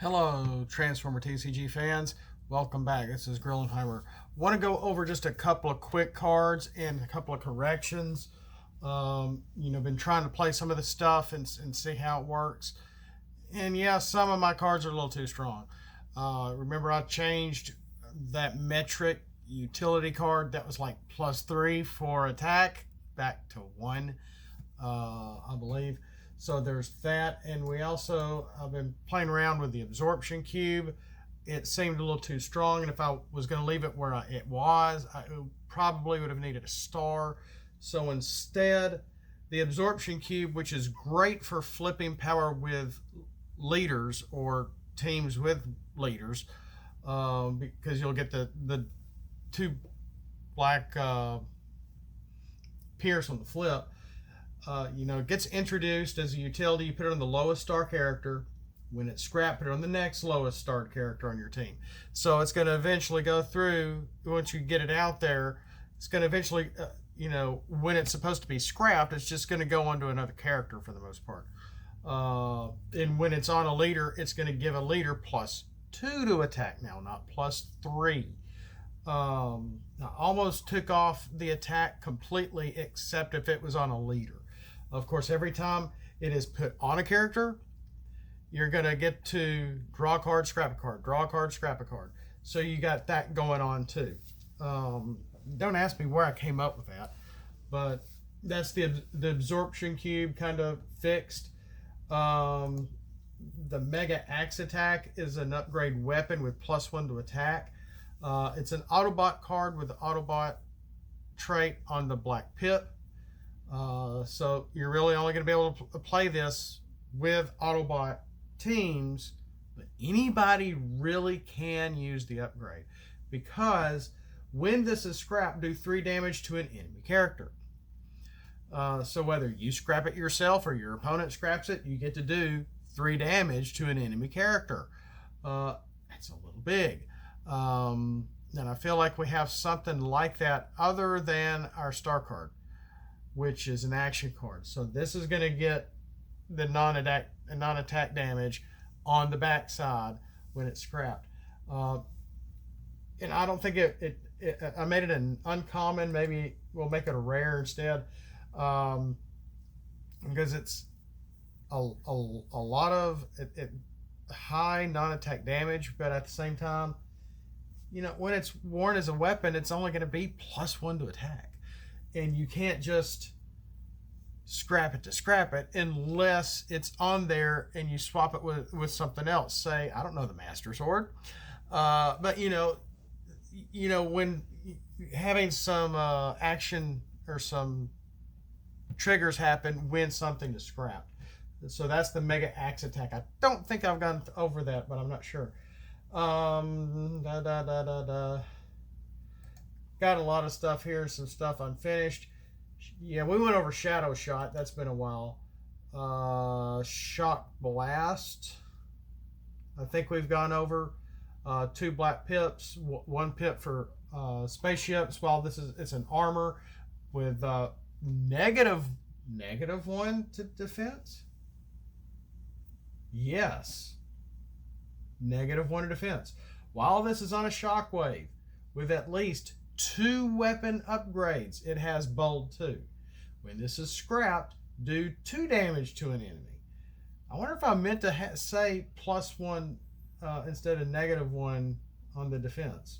Hello, Transformer TCG fans. Welcome back. This is Grillenheimer. Want to go over just a couple of quick cards and a couple of corrections. Been trying to play some of the stuff and see how it works. And yeah, some of my cards are a little too strong. Remember, I changed that metric utility card that was like +3 for attack back to 1, I believe. So there's that, and I've been playing around with the Absorption Cube. It seemed a little too strong, and if I was going to leave it where it was, I probably would have needed a star. So instead, the Absorption Cube, which is great for flipping power with leaders or teams with leaders, because you'll get the two black Pierce on the flip. It gets introduced as a utility. You put it on the lowest star character. When it's scrapped, put it on the next lowest star character on your team. So it's going to eventually go through, once you get it out there, it's going to eventually, when it's supposed to be scrapped, it's just going to go onto another character for the most part. And when it's on a leader, it's going to give a leader +2 to attack now, not +3. I almost took off the attack completely, except if it was on a leader. Of course, every time it is put on a character, you're going to get to draw a card, scrap a card, draw a card, scrap a card. So you got that going on too. Don't ask me where I came up with that, but that's the Absorption Cube kind of fixed. The Mega Axe Attack is an upgrade weapon with +1 to attack. It's an Autobot card with the Autobot trait on the Black Pip. So you're really only going to be able to play this with Autobot teams, but anybody really can use the upgrade, because when this is scrapped, do 3 damage to an enemy character. So whether you scrap it yourself or your opponent scraps it, you get to do 3 damage to an enemy character. That's a little big. And I feel like we have something like that other than our star card, which is an action card. So this is going to get the non-attack damage on the back side when it's scrapped. And I don't think I made it an uncommon. Maybe we'll make it a rare instead, because it's a lot of high non-attack damage, but at the same time, when it's worn as a weapon, it's only going to be +1 to attack. And you can't just scrap it to scrap it unless it's on there and you swap it with something else. Say, I don't know, the Master Sword. But, when having some action or some triggers happen when something is scrapped. So that's the Mega Axe Attack. I don't think I've gone over that, but I'm not sure. Got a lot of stuff here, some stuff unfinished. Yeah, we went over Shadow Shot. That's been a while. Shock Blast, I think we've gone over. 2 black pips, 1 pip for spaceships. While it's an armor with -1 to defense. Yes, -1 to defense. While this is on a shockwave with at least 2 weapon upgrades, it has bold 2. When this is scrapped, do 2 damage to an enemy. I wonder if I meant to say +1 instead of -1 on the defense.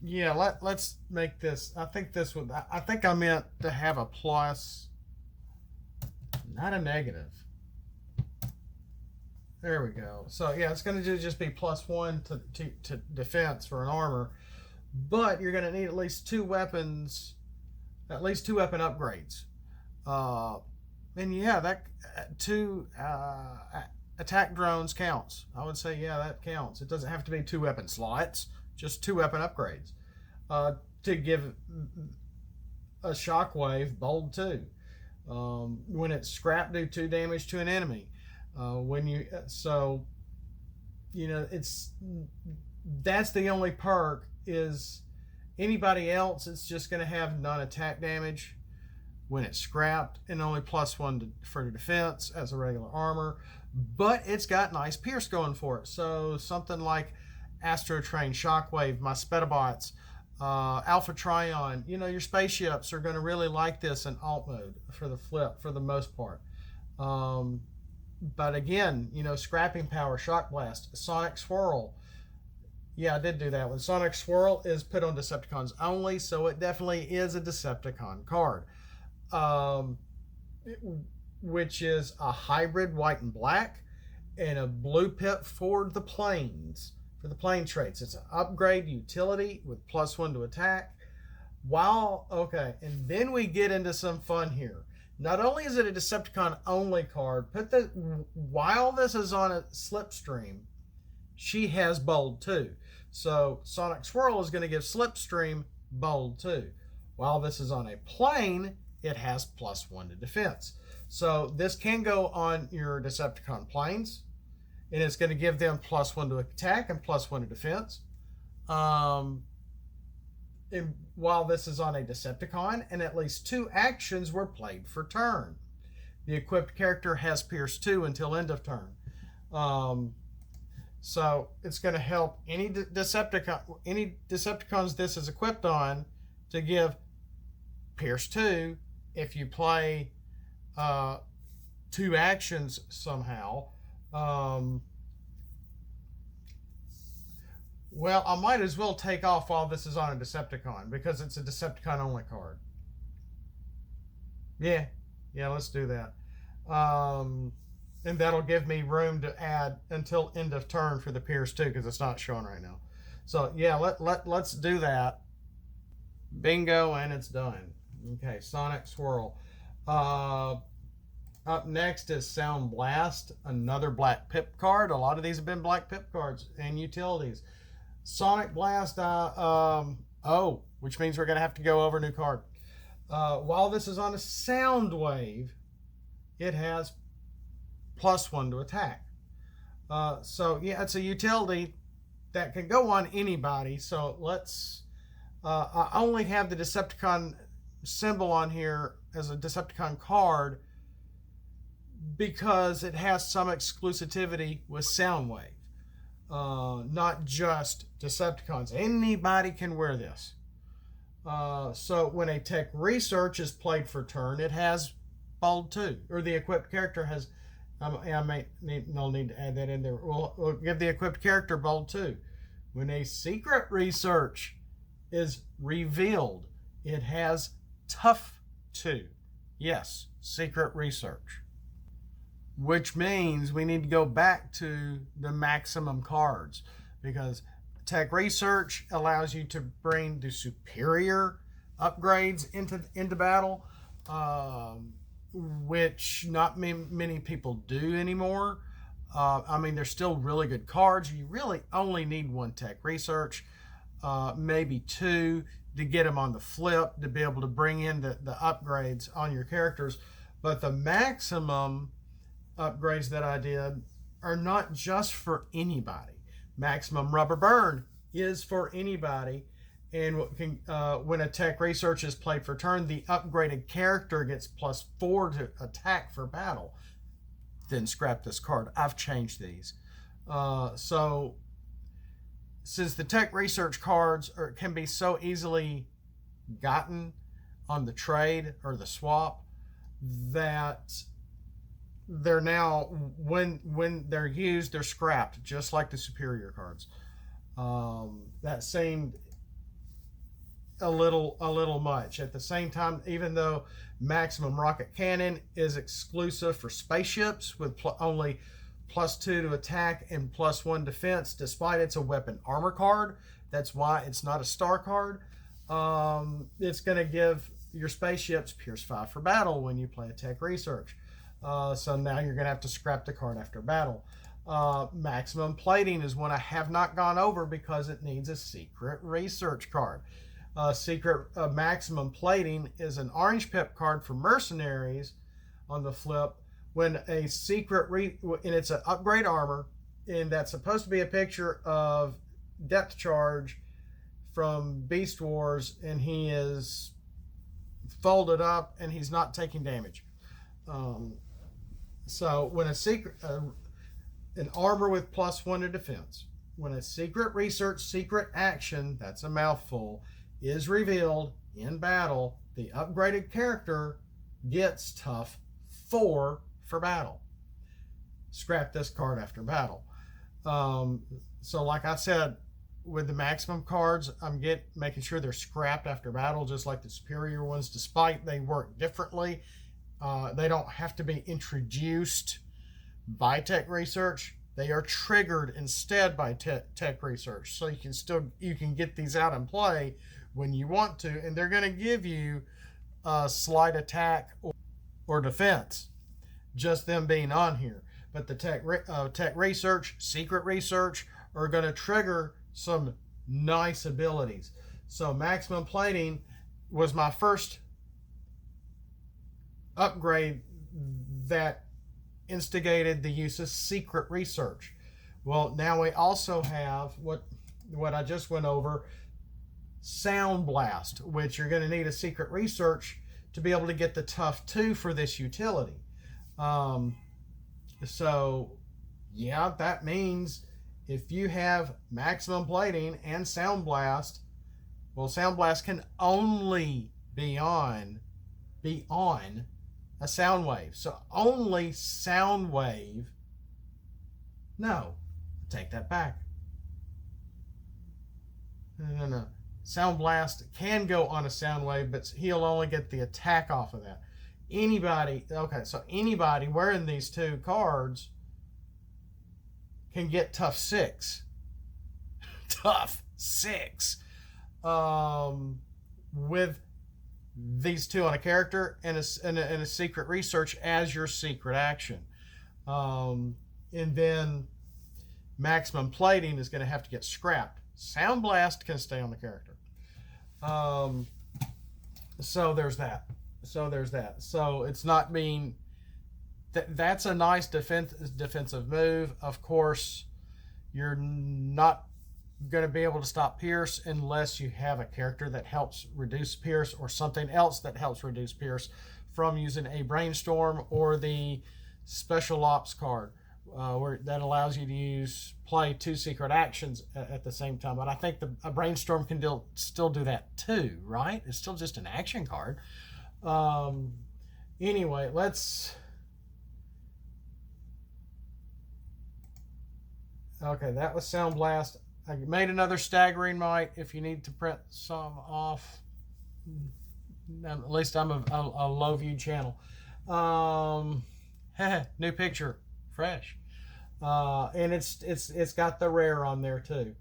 Yeah, let's make this. I think I meant to have a plus, not a negative. There we go. So yeah, it's going to just be +1 to defense for an armor, but you're going to need at least 2 weapons, at least 2 weapon upgrades. And yeah, that 2 attack drones counts. I would say, yeah, that counts. It doesn't have to be 2 weapon slots, just 2 weapon upgrades to give a shockwave bold 2. When it's scrapped, do 2 damage to an enemy. that's the only perk. Is anybody else, it's just going to have non-attack damage when it's scrapped, and only +1 for defense as a regular armor. But it's got nice pierce going for it. So something like Astro Train, Shockwave, my Spetabots, Alpha Trion, your spaceships are going to really like this in alt mode for the flip for the most part. But again, scrapping power, Shock Blast, Sonic Swirl. Yeah, I did do that one. Sonic Swirl is put on Decepticons only, so it definitely is a Decepticon card. Which is a hybrid white and black and a blue pip for the planes, for the plane traits. It's an upgrade utility with +1 to attack. And then we get into some fun here. Not only is it a Decepticon only card, while this is on a Slipstream, she has bold 2. So Sonic Swirl is going to give Slipstream bold 2. While this is on a plane, it has +1 to defense. So this can go on your Decepticon planes, and it's going to give them +1 to attack and +1 to defense. And while this is on a Decepticon, and at least 2 actions were played for turn. The equipped character has Pierce 2 until end of turn. So it's going to help any Decepticons this is equipped on to give Pierce 2 if you play 2 actions somehow. Well, I might as well take off while this is on a Decepticon because it's a Decepticon only card. Yeah, let's do that. And that'll give me room to add until end of turn for the Pierce 2 because it's not showing right now. So yeah, let's do that. Bingo, and it's done. Okay, Sonic Swirl. Up next is Sound Blast, another black pip card. A lot of these have been black pip cards and utilities. Sonic Blast, which means we're going to have to go over a new card. While this is on a sound wave, it has +1 to attack. So yeah, it's a utility that can go on anybody. So let's, I only have the Decepticon symbol on here as a Decepticon card because it has some exclusivity with Soundwave. Not just Decepticons. Anybody can wear this. So when a tech research is played for turn, it has bold 2, or the equipped character has. I may need to add that in there. We'll give the equipped character bold 2. When a secret research is revealed, it has tough 2. Yes, secret research. Which means we need to go back to the maximum cards because tech research allows you to bring the superior upgrades into battle, which not many people do anymore. They're still really good cards. You really only need 1 tech research, maybe 2 to get them on the flip to be able to bring in the upgrades on your characters. But the maximum upgrades that I did are not just for anybody. Maximum Rubber Burn is for anybody, and when a tech research is played for turn, the upgraded character gets +4 to attack for battle. Then scrap this card. I've changed these. So since the tech research cards can be so easily gotten on the trade or the swap, that they're now, when they're used, they're scrapped, just like the superior cards. That seemed a little much. At the same time, even though Maximum Rocket Cannon is exclusive for spaceships with only +2 to attack and +1 defense, despite it's a weapon armor card, that's why it's not a star card. It's going to give your spaceships Pierce 5 for battle when you play a tech research. So now you're going to have to scrap the card after battle. Maximum Plating is one I have not gone over because it needs a secret research card. Maximum Plating is an orange pip card for mercenaries on the flip. When a secret and it's an upgrade armor, and that's supposed to be a picture of Depth Charge from Beast Wars, and he is folded up and he's not taking damage. So when an armor with +1 to defense, when a secret research secret action, that's a mouthful, is revealed in battle, the upgraded character gets tough 4 for battle. Scrap this card after battle. So like I said, with the maximum cards, I'm making sure they're scrapped after battle, just like the superior ones, despite they work differently. They don't have to be introduced by tech research. They are triggered instead by tech research. So you can get these out and play when you want to, and they're going to give you a slight attack or defense, just them being on here. But the tech research, secret research are going to trigger some nice abilities. So maximum plating was my first upgrade that instigated the use of secret research. Well, now we also have what I just went over, Sound Blast, which you're going to need a secret research to be able to get the tough 2 for this utility. So yeah, that means if you have maximum plating and Sound Blast, well, Sound Blast can only be on a sound wave. So only sound wave. No, take that back. No. Sound Blast can go on a sound wave, but he'll only get the attack off of that. Anybody wearing these 2 cards can get tough 6. Tough 6. With these 2 on a character and a secret research as your secret action. And then maximum plating is going to have to get scrapped. Sound Blast can stay on the character. So there's that. So it's not being... That's a nice defensive move. Of course, you're not going to be able to stop Pierce unless you have a character that helps reduce Pierce or something else that helps reduce Pierce from using a Brainstorm or the Special Ops card, where that allows you to play 2 secret actions at the same time. But I think a Brainstorm can still do that too, right? It's still just an action card. Anyway, okay, that was Sound Blast. I made another Staggering Might if you need to print some off. At least I'm a low view channel. New picture, fresh. And it's got the rare on there too.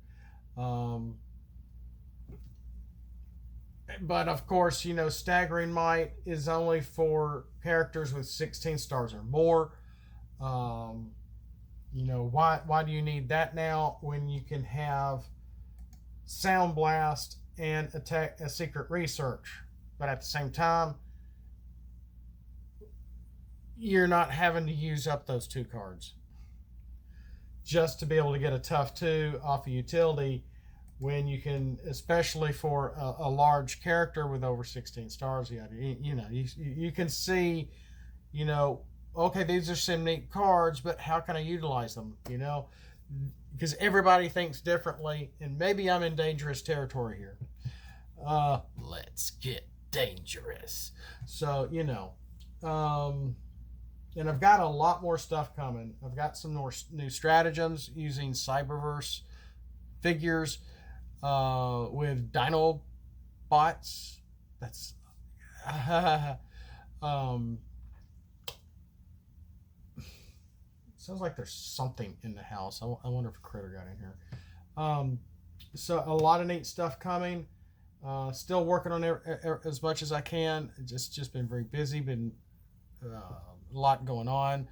But of course, Staggering Might is only for characters with 16 stars or more. Why do you need that now when you can have Sound Blast and a secret research? But at the same time, you're not having to use up those 2 cards just to be able to get a tough 2 off a utility, when you can, especially for a large character with over 16 stars. You can see, okay, these are some neat cards, but how can I utilize them? Because everybody thinks differently, and maybe I'm in dangerous territory here. Let's get dangerous. So, and I've got a lot more stuff coming. I've got some more new stratagems using Cyberverse figures with Dino bots. That's sounds like there's something in the house. I wonder if a critter got in here. So a lot of neat stuff coming. Still working on as much as I can. Just been very busy. Been a lot going on.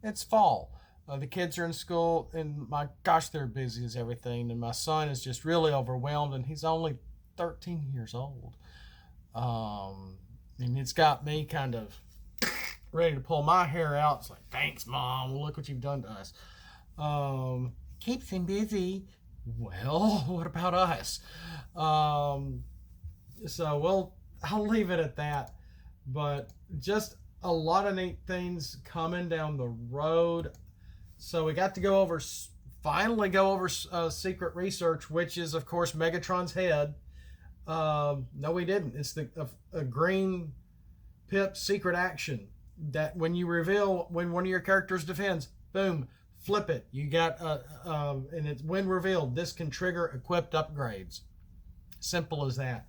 It's fall. The kids are in school, and my gosh, they're busy as everything. And my son is just really overwhelmed, and he's only 13 years old. And it's got me kind of ready to pull my hair out. It's like, thanks, Mom. Look what you've done to us. Keeps him busy. Well, what about us? So I'll leave it at that. But just a lot of neat things coming down the road. So we got to finally go over Secret Research, which is, of course, Megatron's head. No, we didn't. It's a green pip secret action that when one of your characters defends, boom, flip it. You got and it's when revealed, this can trigger equipped upgrades. Simple as that.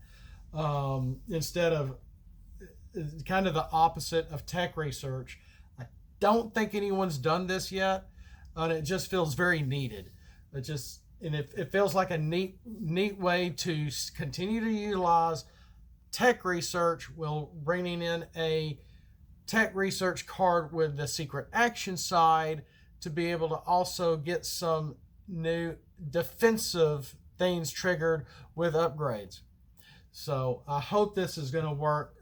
Instead of kind of the opposite of tech research. I don't think anyone's done this yet, and it just feels very needed. It feels like a neat way to continue to utilize tech research while bringing in a tech research card with the secret action side to be able to also get some new defensive things triggered with upgrades. So I hope this is going to work.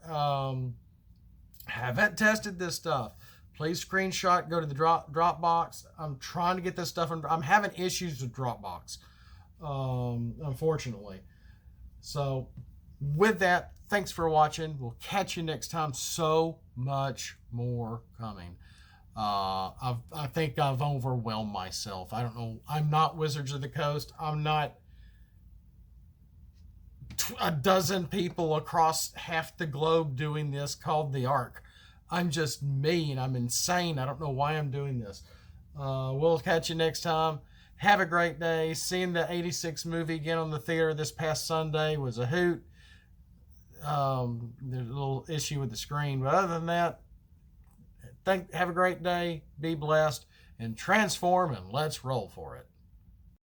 Haven't tested this stuff. Please screenshot, go to the Dropbox. I'm trying to get this stuff. I'm having issues with Dropbox, unfortunately. So with that, thanks for watching. We'll catch you next time. So much more coming. I think I've overwhelmed myself. I don't know. I'm not Wizards of the Coast. I'm not a dozen people across half the globe doing this called the Ark. I'm just me, and I'm insane. I don't know why I'm doing this. We'll catch you next time. Have a great day. Seeing the 86 movie again on the theater this past Sunday was a hoot. There's a little issue with the screen, but other than that, have a great day. Be blessed and transform, and let's roll for it.